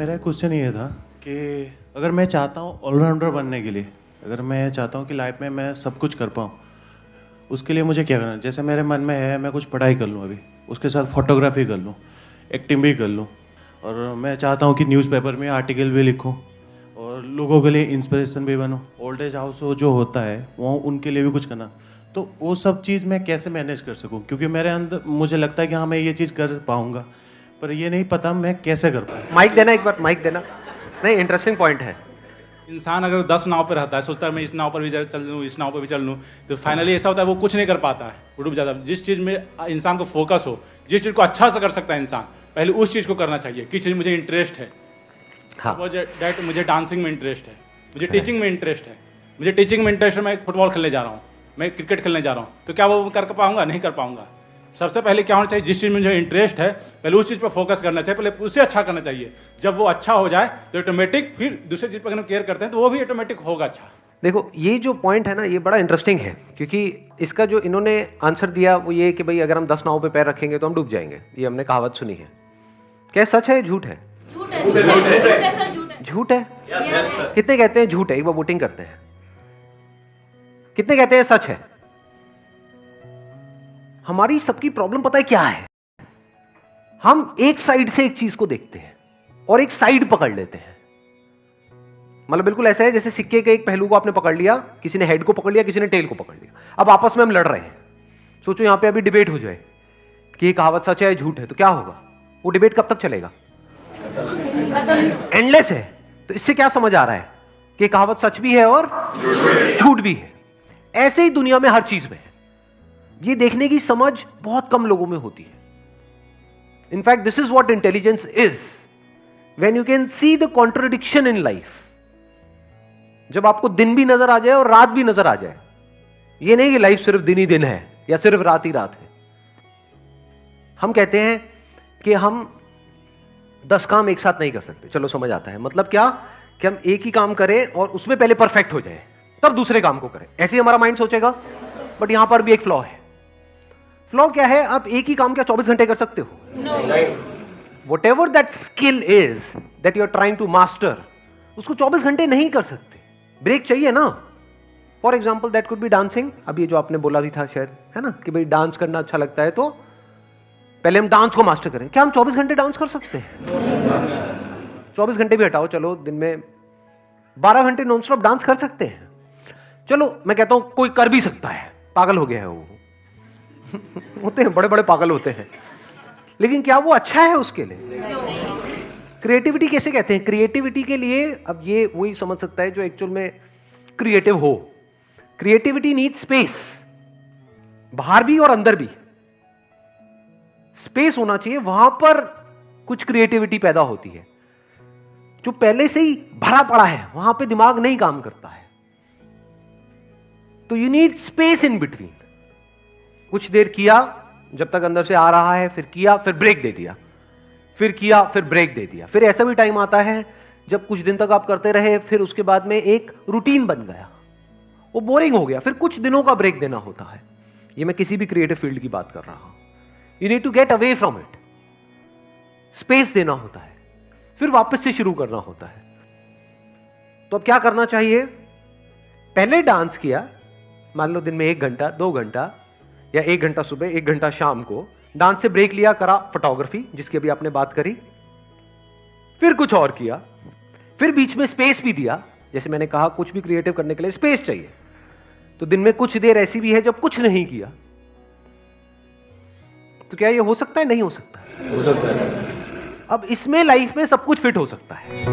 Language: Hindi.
मेरा क्वेश्चन ये था कि अगर मैं चाहता हूँ ऑलराउंडर बनने के लिए, अगर मैं चाहता हूँ कि लाइफ में मैं सब कुछ कर पाऊँ, उसके लिए मुझे क्या करना है? जैसे मेरे मन में है मैं कुछ पढ़ाई कर लूँ, अभी उसके साथ फोटोग्राफी कर लूँ, एक्टिंग भी कर लूँ, और मैं चाहता हूँ कि न्यूज़पेपर में आर्टिकल भी लिखूँ और लोगों के लिए इंस्पिरेशन भी बनूँ। ओल्ड एज हाउस जो होता है वो उनके लिए भी कुछ करना, तो वो सब चीज़ मैं कैसे मैनेज कर सकूँ? क्योंकि मेरे अंदर मुझे लगता है कि हाँ मैं ये चीज़ कर पाऊँगा, पर ये नहीं पता मैं कैसे कर पाऊँ। माइक देना, एक बार माइक देना। नहीं, इंटरेस्टिंग पॉइंट है। इंसान अगर 10 नाव पर रहता है, सोचता है मैं इस नाव पर भी चल लूँ, इस नाव पर भी चल लूँ, तो फाइनली ऐसा होता है वो कुछ नहीं कर पाता है, वो डूब जाता है। जिस चीज़ में इंसान को फोकस हो, जिस चीज़ को अच्छा से कर सकता है इंसान, पहले उस चीज़ को करना चाहिए। किस चीज़ मुझे इंटरेस्ट है। हाँ, मुझे डांसिंग में इंटरेस्ट है, मुझे टीचिंग में इंटरेस्ट है, मुझे टीचिंग में इंटरेस्ट है, मैं फुटबॉल खेलने जा रहा हूँ, मैं क्रिकेट खेलने जा रहा हूँ, तो क्या वो कर पाऊंगा? नहीं कर पाऊंगा। सबसे पहले क्या होना चाहिए? जिस चीज़ में मुझे इंटरेस्ट है पहले उस चीज़ पर फोकस करना चाहिए, पहले उसे अच्छा करना चाहिए। जब वो अच्छा हो जाए तो ऑटोमेटिक फिर दूसरी चीज़ पर केयर करते हैं तो वो भी ऑटोमेटिक होगा अच्छा। देखो ये जो पॉइंट है ना, ये बड़ा इंटरेस्टिंग है, क्योंकि इसका जो इन्होंने आंसर दिया वो ये कि भाई अगर हम 10 नाव पे पैर रखेंगे तो हम डूब जाएंगे। ये हमने कहावत सुनी है। क्या सच है, झूठ है? झूठ है। कितने कहते हैं झूठ है? एक बार वोटिंग करते हैं। कितने कहते हैं सच है? हमारी सबकी प्रॉब्लम पता है क्या है? हम एक साइड से एक चीज को देखते हैं और एक साइड पकड़ लेते हैं। मतलब बिल्कुल ऐसा है जैसे सिक्के के एक पहलू को आपने पकड़ लिया, किसी ने हेड को पकड़ लिया, किसी ने टेल को पकड़ लिया। अब आपस में हम लड़ रहे हैं। सोचो यहां पे अभी डिबेट हो जाए कि ये कहावत सच है झूठ है, तो क्या होगा? वो डिबेट कब तक चलेगा? एंडलेस है। तो इससे क्या समझ आ रहा है कि कहावत सच भी है और झूठ भी है। ऐसे ही दुनिया में हर चीज में है। ये देखने की समझ बहुत कम लोगों में होती है। In fact this is what intelligence is, when you can see the contradiction in life. जब आपको दिन भी नजर आ जाए और रात भी नजर आ जाए। ये नहीं कि लाइफ सिर्फ दिन ही दिन है या सिर्फ रात ही रात है। हम कहते हैं कि हम 10 काम एक साथ नहीं कर सकते। चलो समझ आता है। मतलब क्या कि हम एक ही काम करें और उसमें पहले परफेक्ट हो जाए, तब दूसरे काम को करें। ऐसे ही हमारा माइंड सोचेगा। बट यहां पर भी एक फ्लॉ है। फ्लॉ क्या है? आप एक ही काम क्या 24 घंटे कर सकते हो? Whatever that skill is that you are trying to master, उसको 24 घंटे नहीं कर सकते। ब्रेक चाहिए ना। For example that could be dancing. अब ये जो आपने बोला भी था शायद, है ना, कि भाई डांस करना अच्छा लगता है, तो पहले हम डांस को मास्टर करें। क्या हम 24 घंटे डांस कर सकते हैं? 24 घंटे भी हटाओ, चलो दिन में 12 घंटे नॉन स्टॉप डांस कर सकते हैं। चलो मैं कहता हूं कोई कर भी सकता है, पागल हो गया है वो। होते हैं, बड़े बड़े पागल होते हैं। लेकिन क्या वो अच्छा है उसके लिए? क्रिएटिविटी कैसे कहते हैं? क्रिएटिविटी के लिए अब ये वही समझ सकता है जो एक्चुअल में क्रिएटिव हो। क्रिएटिविटी नीड स्पेस, बाहर भी और अंदर भी स्पेस होना चाहिए। वहां पर कुछ क्रिएटिविटी पैदा होती है। जो पहले से ही भरा पड़ा है वहां पे दिमाग नहीं काम करता है। तो you need space in between. कुछ देर किया जब तक अंदर से आ रहा है, फिर किया, फिर ब्रेक दे दिया, फिर किया, फिर ब्रेक दे दिया। फिर ऐसा भी टाइम आता है जब कुछ दिन तक आप करते रहे, फिर उसके बाद में एक रूटीन बन गया, वो बोरिंग हो गया, फिर कुछ दिनों का ब्रेक देना होता है। ये मैं किसी भी क्रिएटिव फील्ड की बात कर रहा हूं। You need to get away from it, space देना होता है, फिर वापस से शुरू करना होता है। तो अब क्या करना चाहिए? पहले डांस किया, मान लो दिन में 1 घंटा 2 घंटा या 1 घंटा सुबह 1 घंटा शाम को, डांस से ब्रेक लिया, करा फोटोग्राफी जिसकी अभी आपने बात करी, फिर कुछ और किया, फिर बीच में स्पेस भी दिया। जैसे मैंने कहा कुछ भी क्रिएटिव करने के लिए स्पेस चाहिए, तो दिन में कुछ देर ऐसी भी है जब कुछ नहीं किया। तो क्या ये हो सकता है? नहीं हो सकता? हो सकता है। अब इसमें लाइफ में सब कुछ फिट हो सकता है।